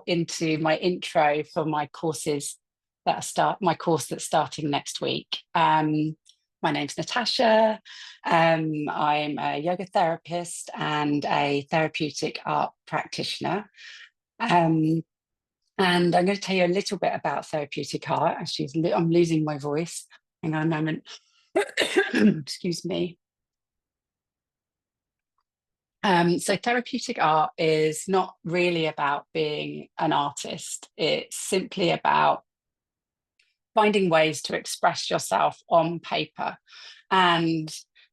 into my intro for my courses my course that's starting next week. My name's Natasha. I'm a yoga therapist and a therapeutic art practitioner. And I'm going to tell you a little bit about therapeutic art. Actually, I'm losing my voice. Hang on a moment. Excuse me. So therapeutic art is not really about being an artist. It's simply about finding ways to express yourself on paper. And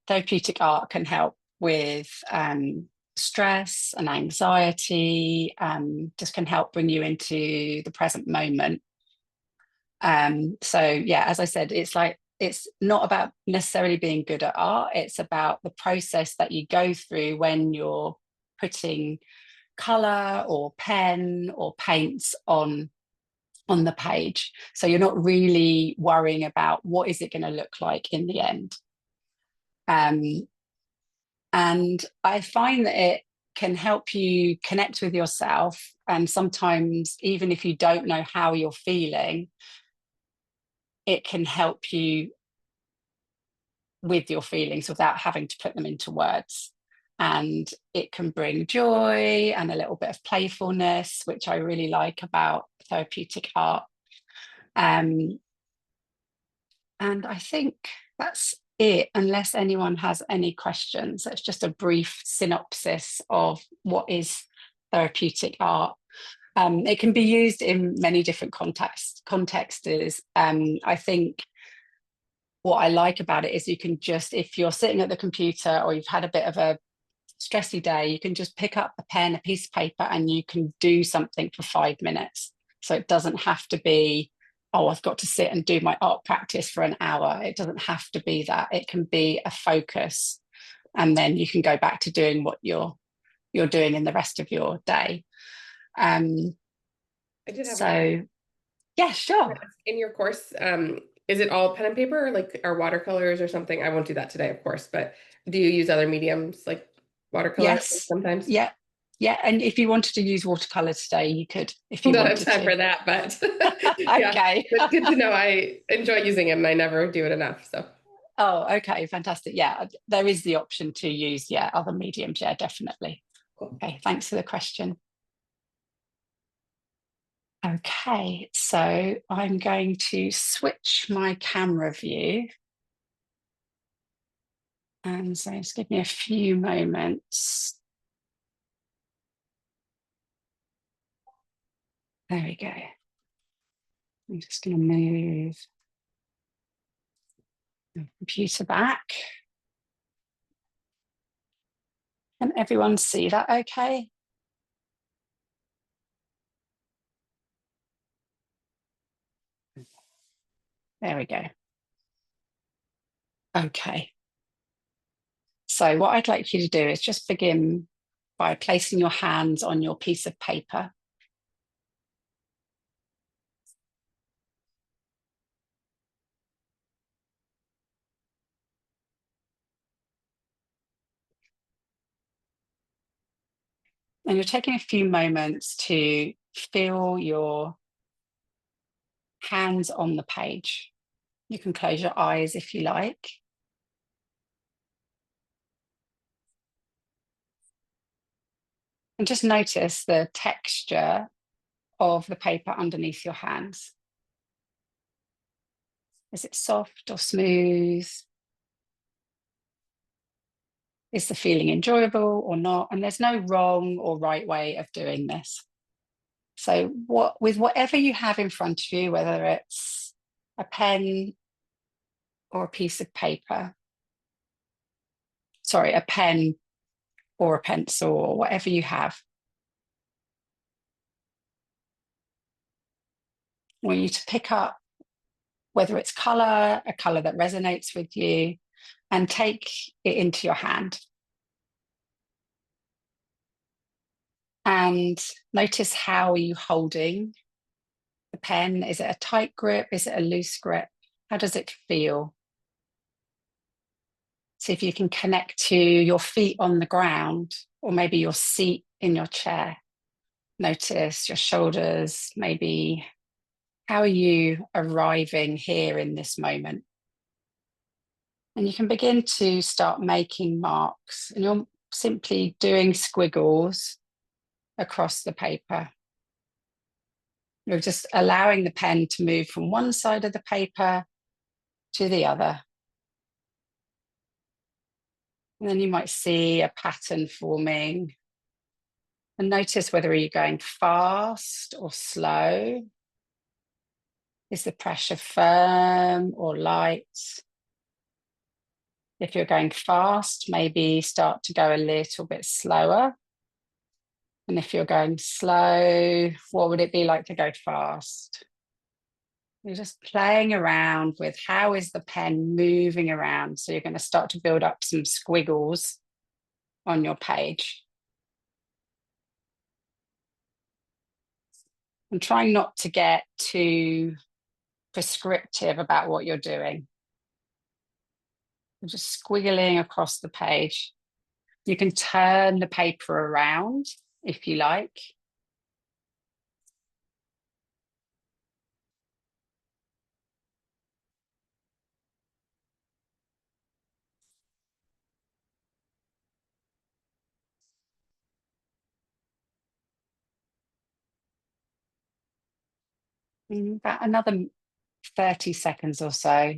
therapeutic art can help with stress and anxiety, just can help bring you into the present moment. So yeah, as I said, it's not about necessarily being good at art. It's about the process that you go through when you're putting color or pen or paints on the page. So you're not really worrying about what is it going to look like in the end. And I find that it can help you connect with yourself. And sometimes, even if you don't know how you're feeling, it can help you with your feelings without having to put them into words. And it can bring joy and a little bit of playfulness, which I really like about therapeutic art. And I think that's it, unless anyone has any questions. It's just a brief synopsis of what is therapeutic art. It can be used in many different contexts. I think what I like about it is you can just, if you're sitting at the computer or you've had a bit of a stressy day, you can just pick up a pen, a piece of paper, and you can do something for 5 minutes. So it doesn't have to be, oh, I've got to sit and do my art practice for an hour. It doesn't have to be that. It can be a focus, and then you can go back to doing what you're doing in the rest of your day. I did have yeah, sure. in your course, is it all pen and paper, or watercolors or something? I won't do that today, of course, but do you use other mediums like watercolor Yes. sometimes? Yeah. Yeah. And if you wanted to use watercolor today, you could, if you Don't have wanted time to. for that, but yeah, Okay. but good to know. I enjoy using it and I never do it enough. So, Oh, okay. Fantastic. Yeah. There is the option to use, other mediums. Yeah, definitely. cool. Okay. Thanks for the question. Okay. So I'm going to switch my camera view. And so just give me a few moments. There we go. I'm just going to move the computer back. Can everyone see that okay? There we go. Okay. So what I'd like you to do is just begin by placing your hands on your piece of paper. And you're taking a few moments to feel your hands on the page. You can close your eyes if you like. And just notice the texture of the paper underneath your hands. Is it soft or smooth? Is the feeling enjoyable or not? And there's no wrong or right way of doing this. So with whatever you have in front of you, whether it's a pen or a piece of paper, sorry, a pen or a pencil or whatever you have, I want you to pick up whether it's color, a color that resonates with you, and take it into your hand. And notice, how are you holding the pen? Is it a tight grip? Is it a loose grip? How does it feel? See if you can connect to your feet on the ground, or maybe your seat in your chair. Notice your shoulders, maybe how are you arriving here in this moment? And you can begin to start making marks, and you're simply doing squiggles across the paper. You're just allowing the pen to move from one side of the paper to the other. And then you might see a pattern forming. And notice whether you're going fast or slow. Is the pressure firm or light? If you're going fast, maybe start to go a little bit slower. And if you're going slow, what would it be like to go fast? You're just playing around with how is the pen moving around. So you're going to start to build up some squiggles on your page. And trying not to get too prescriptive about what you're doing. You're just squiggling across the page. You can turn the paper around if you like. About another 30 seconds or so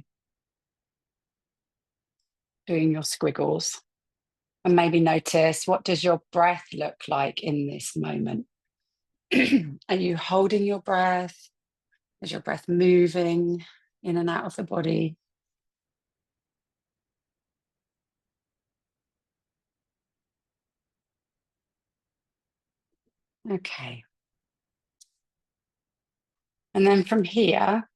doing your squiggles. And maybe notice, what does your breath look like in this moment? Are you holding your breath? Is your breath moving in and out of the body? Okay. And then from here,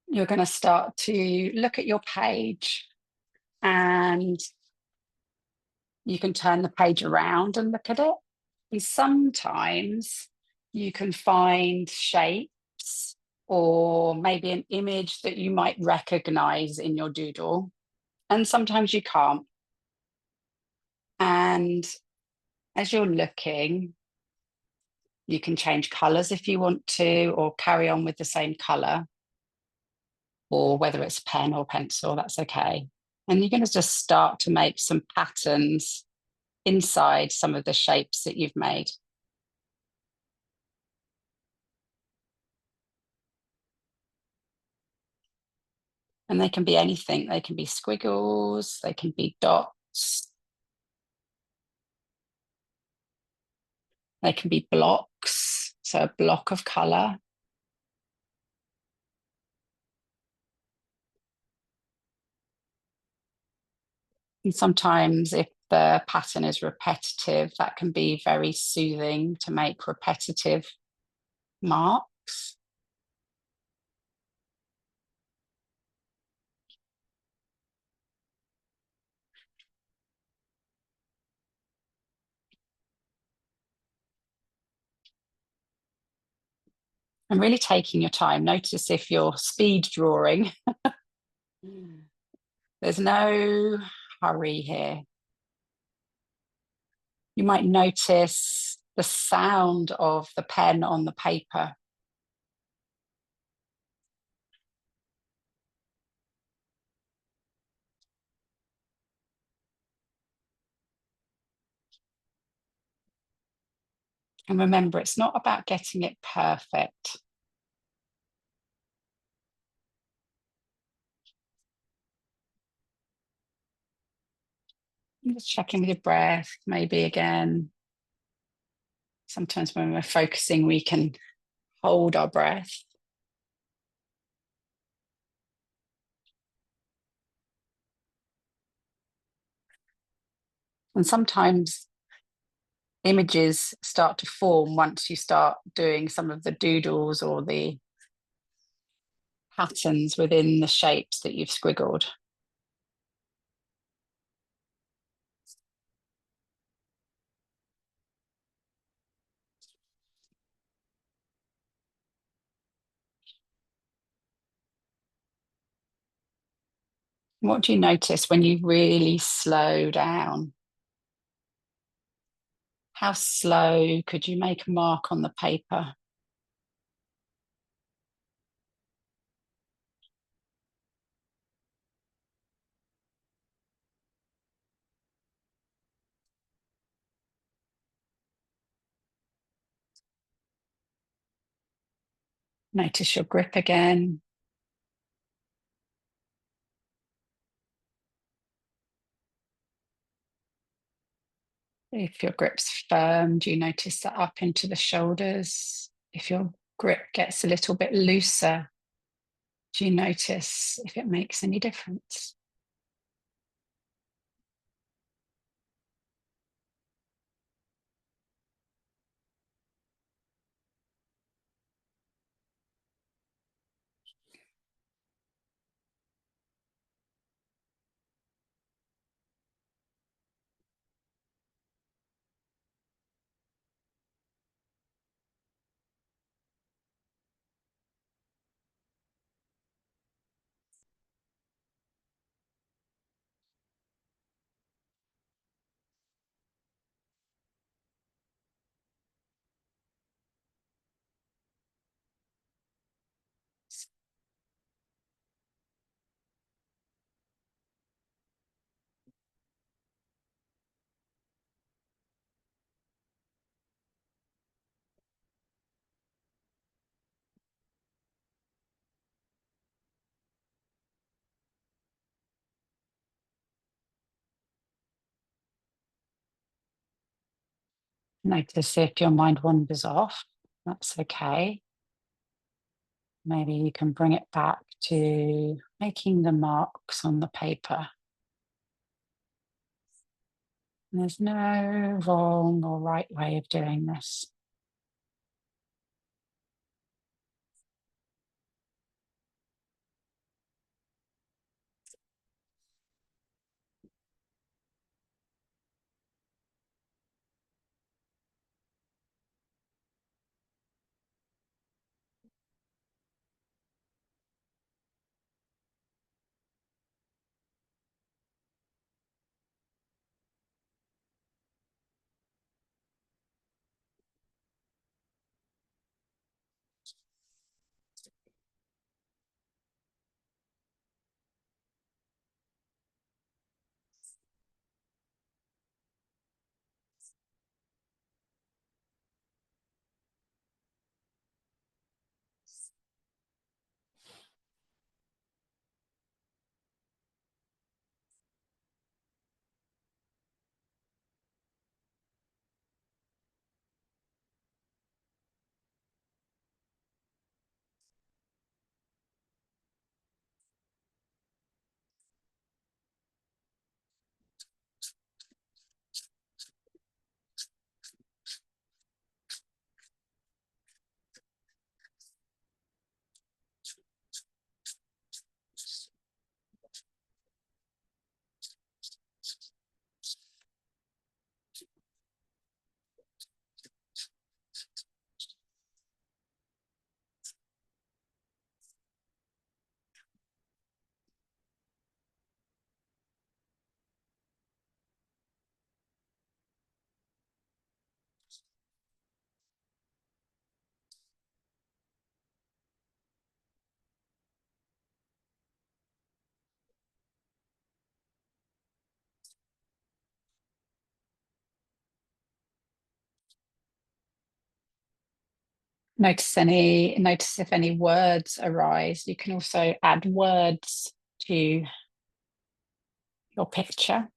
you're going to start to look at your page, and you can turn the page around and look at it. And sometimes you can find shapes or maybe an image that you might recognize in your doodle. And sometimes you can't. And as you're looking, you can change colors if you want to, or carry on with the same color, or whether it's pen or pencil, that's okay. And you're going to just start to make some patterns inside some of the shapes that you've made. And they can be anything. They can be squiggles, they can be dots, they can be blocks, so a block of color. And sometimes if the pattern is repetitive, that can be very soothing to make repetitive marks. And really taking your time. Notice if you're speed drawing, there's no hurry here. You might notice the sound of the pen on the paper. And remember, it's not about getting it perfect. Just check in with your breath, maybe again. Sometimes when we're focusing, we can hold our breath. And sometimes images start to form once you start doing some of the doodles or the patterns within the shapes that you've squiggled. What do you notice when you really slow down? How slow could you make a mark on the paper? Notice your grip again. If your grip's firm, do you notice that up into the shoulders? If your grip gets a little bit looser, do you notice if it makes any difference? Notice if your mind wanders off, that's okay. Maybe you can bring it back to making the marks on the paper. There's no wrong or right way of doing this. Notice if any words arise. You can also add words to your picture.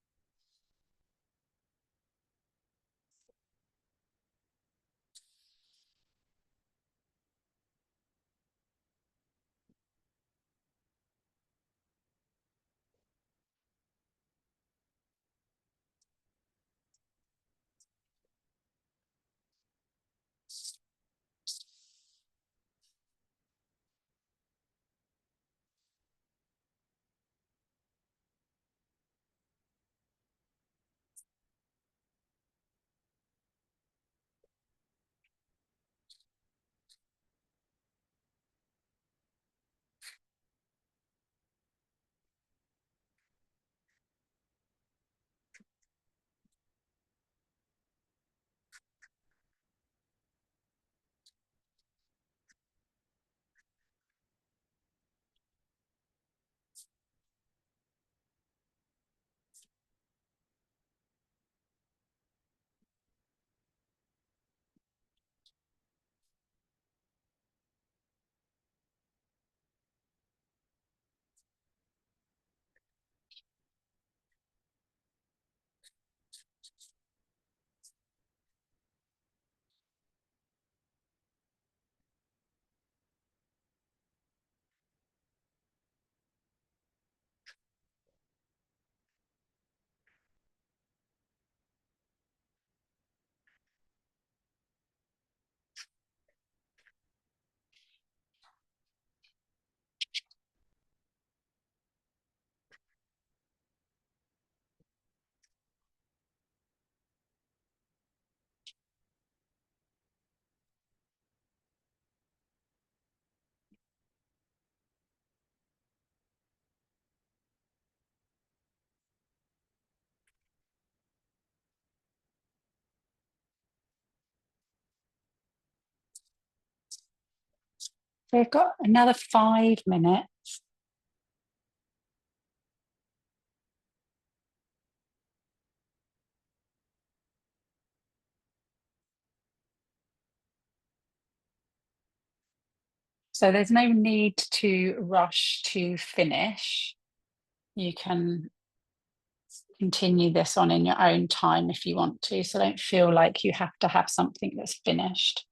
So we've got another 5 minutes. So there's no need to rush to finish. You can continue this on in your own time if you want to. So don't feel like you have to have something that's finished.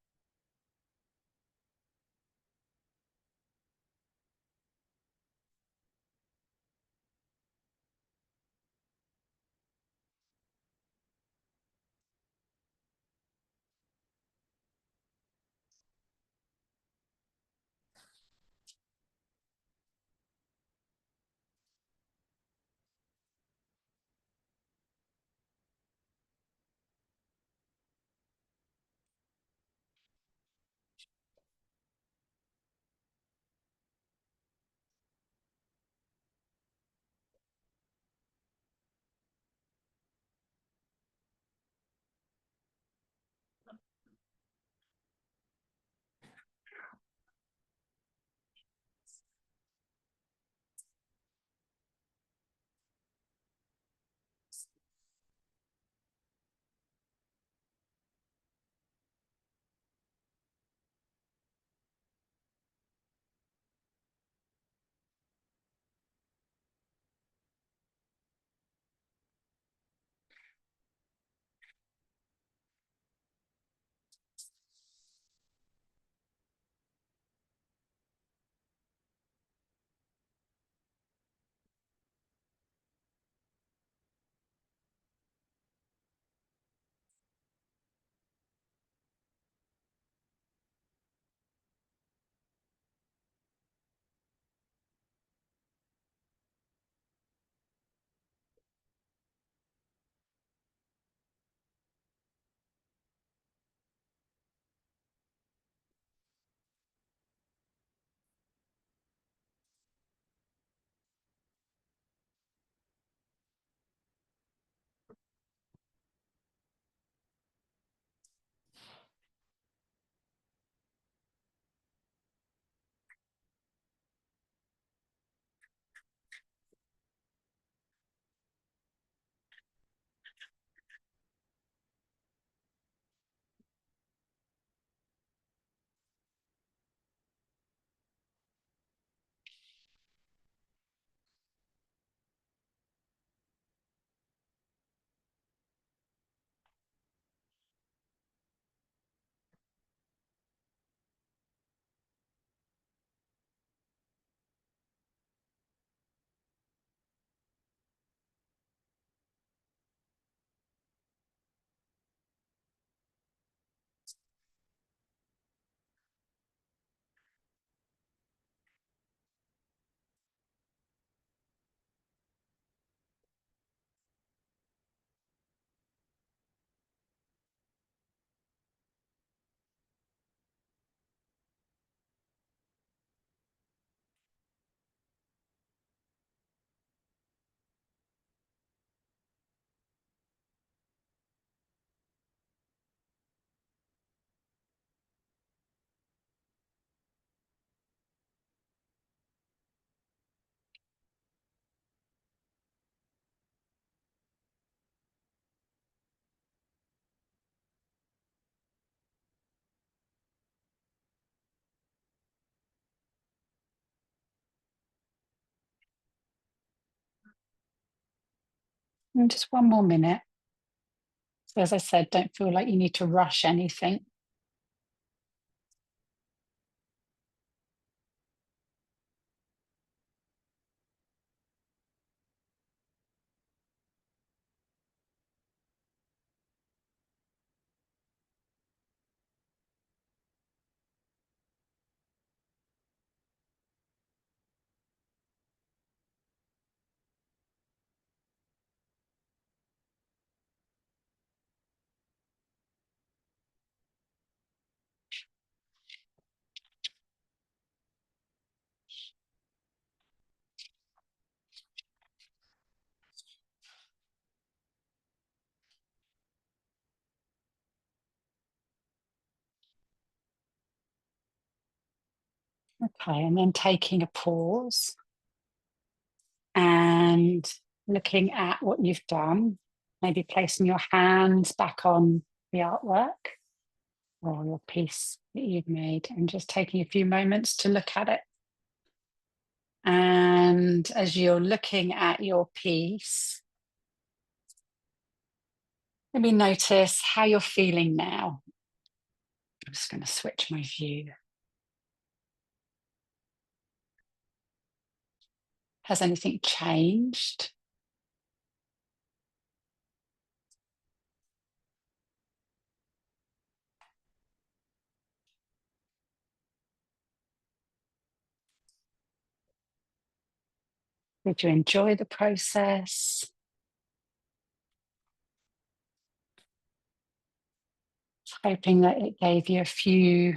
And just 1 more minute. So as I said, don't feel like you need to rush anything. Okay, and then taking a pause and looking at what you've done, maybe placing your hands back on the artwork or your piece that you've made, and just taking a few moments to look at it. And as you're looking at your piece, maybe notice how you're feeling now. I'm just going to switch my view. Has anything changed? Did you enjoy the process? Hoping that it gave you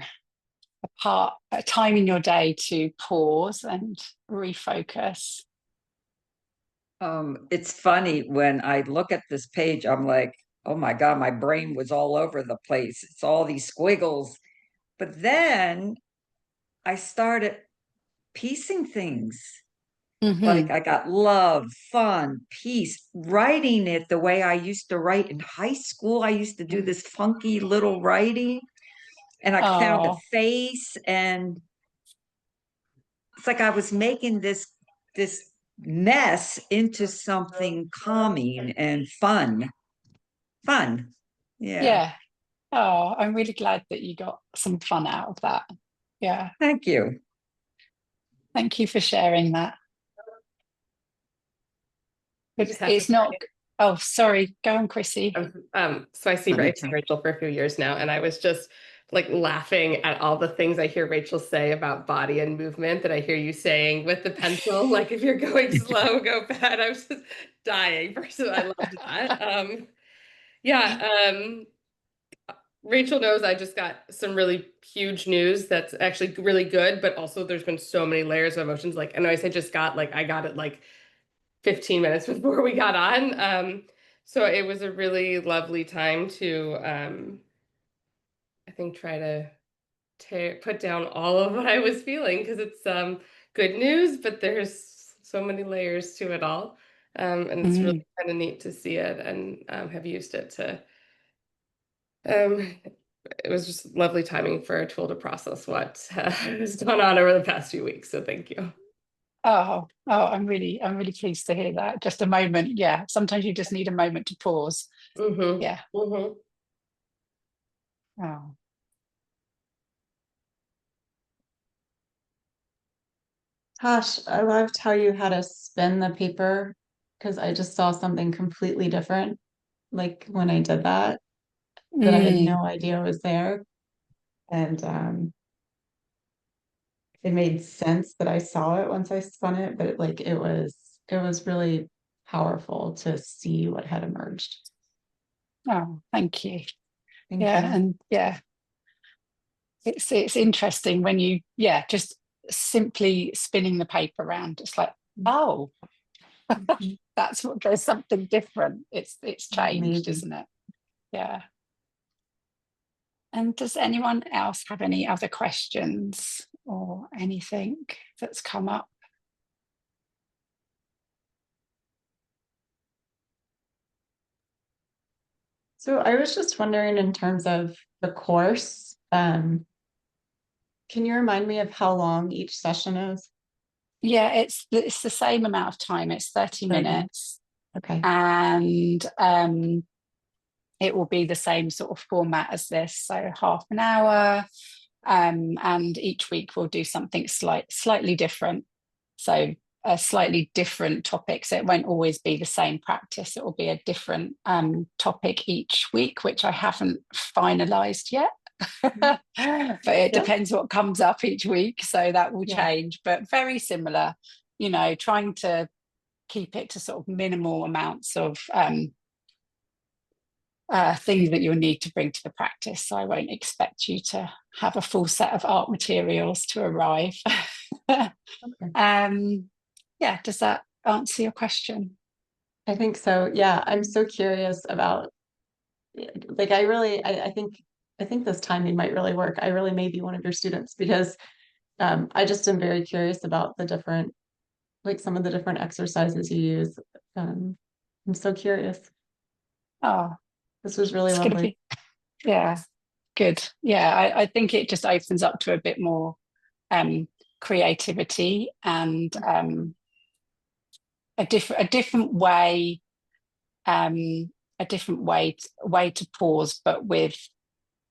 a time in your day to pause and refocus. It's funny when I look at this page, I'm like, oh my God, my brain was all over the place. It's all these squiggles. But then I started piecing things. Like Mm-hmm. I got love, fun, peace, writing it the way I used to write in high school. I used to do this funky little writing, and I found a Oh, face, and it's like I was making this mess into something calming and fun. Fun. Yeah. yeah. Oh, I'm really glad that you got some fun out of that. Yeah. Thank you. Thank you for sharing that. I But just have to it's not, oh, sorry. Go on, Chrissy. So I see Rachel for a few years now, and I was just like laughing at all the things I hear Rachel say about body and movement that I hear you saying with the pencil. Like if you're going slow, go bad. I was just dying. First of all, I loved that. Yeah, Rachel knows I just got some really huge news that's actually really good, but also there's been so many layers of emotions. Like, I know I said just got, like I got it like 15 minutes before we got on. So it was a really lovely time to, I think, try to put down all of what I was feeling because it's good news, but there's so many layers to it all. And it's really Mm. kind of neat to see it and have used it to. Um, it was just lovely timing for a tool to process what has gone on over the past few weeks. So thank you. I'm really pleased to hear that. Just a moment. Yeah. Sometimes you just need a moment to pause. Mm-hmm. Yeah. Mm-hmm. Oh. Gosh, I loved how you had us spin the paper because I just saw something completely different. Like when I did that, that I had Mm. no idea was there. And it made sense that I saw it once I spun it, but it was really powerful to see what had emerged. Oh, thank you. Thank Yeah. you. And yeah, it's interesting when you, yeah, just simply spinning the paper around. It's like, oh, Mhm. that's what there's something different. It's changed, Amazing. isn't it? Yeah. And does anyone else have any other questions or anything that's come up? So I was just wondering in terms of the course, can you remind me of how long each session is? Yeah, it's the same amount of time. It's 30 30 minutes. minutes, Okay. and it will be the same sort of format as this. So half an hour, and each week we'll do something slightly different. So a slightly different topic. So it won't always be the same practice. It will be a different topic each week, which I haven't finalized yet. But it Yeah. depends what comes up each week. So that will Yeah. change, but very similar, trying to keep it to sort of minimal amounts of things that you'll need to bring to the practice. So I won't expect you to have a full set of art materials to arrive. Okay. Yeah, does that answer your question? I think so. Yeah. I'm so curious about like I think this timing might really work. I really may be one of your students because I just am very curious about the different, like some of the different exercises you use. I'm so curious. Oh, This was really it's going to lovely. be, yeah, good. Yeah, I think it just opens up to a bit more creativity and a different way, way to pause, but with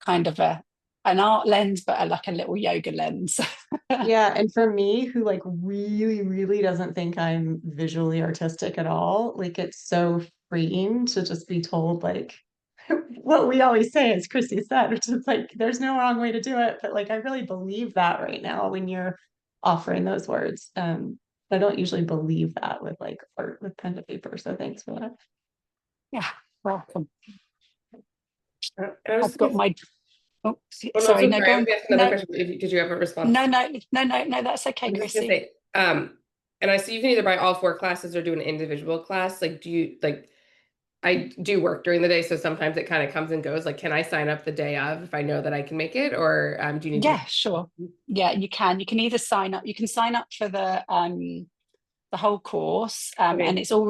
kind of an art lens, but like a little yoga lens. Yeah, and for me, who like really, really doesn't think I'm visually artistic at all, like it's so freeing to just be told like what we always say, as Chrissy said, which is like there's no wrong way to do it, but like I really believe that right now when you're offering those words. I don't usually believe that with like art with pen to paper. So thanks for that. Yeah, welcome. And I was I've got my. Oh, Oh, no, sorry, so no, sorry. go I was on. gonna ask another No, question. Did you have a response? no, that's okay, I was just gonna Chrissy. say, and I see you can either buy all 4 classes or do an individual class. Like, do you like? I do work during the day, so sometimes it kind of comes and goes. Like, can I sign up the day of if I know that I can make it, or do you need to? Yeah, sure. Yeah, you can. You can either sign up. You can sign up for the whole course, Okay. and it's all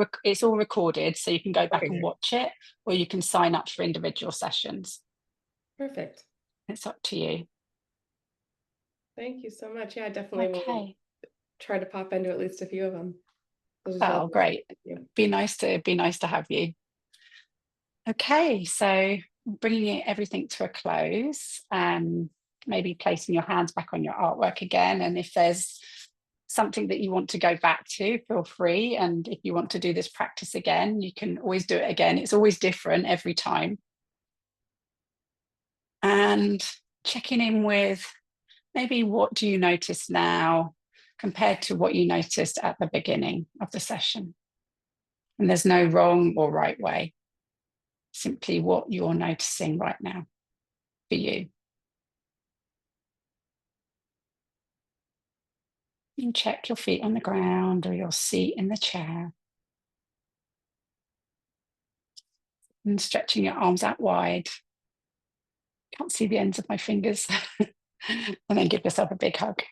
recorded, so you can go back Okay, and great. watch it, or you can sign up for individual sessions. Perfect. It's up to you. Thank you so much. Yeah, I definitely will Okay. try to pop into at least a few of them. Oh, great. Thank you. Be nice to have you. Okay, so bringing everything to a close, maybe placing your hands back on your artwork again, and if there's something that you want to go back to, feel free. And if you want to do this practice again, you can always do it again. It's always different every time. And checking in with maybe what do you notice now compared to what you noticed at the beginning of the session. And there's no wrong or right way, simply what you're noticing right now for you. You can check your feet on the ground or your seat in the chair. And stretching your arms out wide. Can't see the ends of my fingers. And then give yourself a big hug.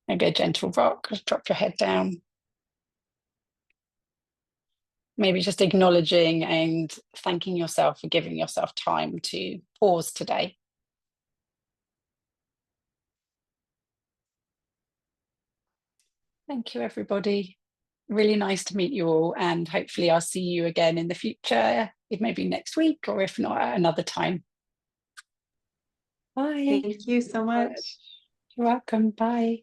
Maybe a gentle rock, just drop your head down. Maybe just acknowledging and thanking yourself for giving yourself time to pause today. Thank you, everybody. Really nice to meet you all, and hopefully I'll see you again in the future, maybe next week, or if not, at another time. Bye. Thank you so much. You're welcome. Bye.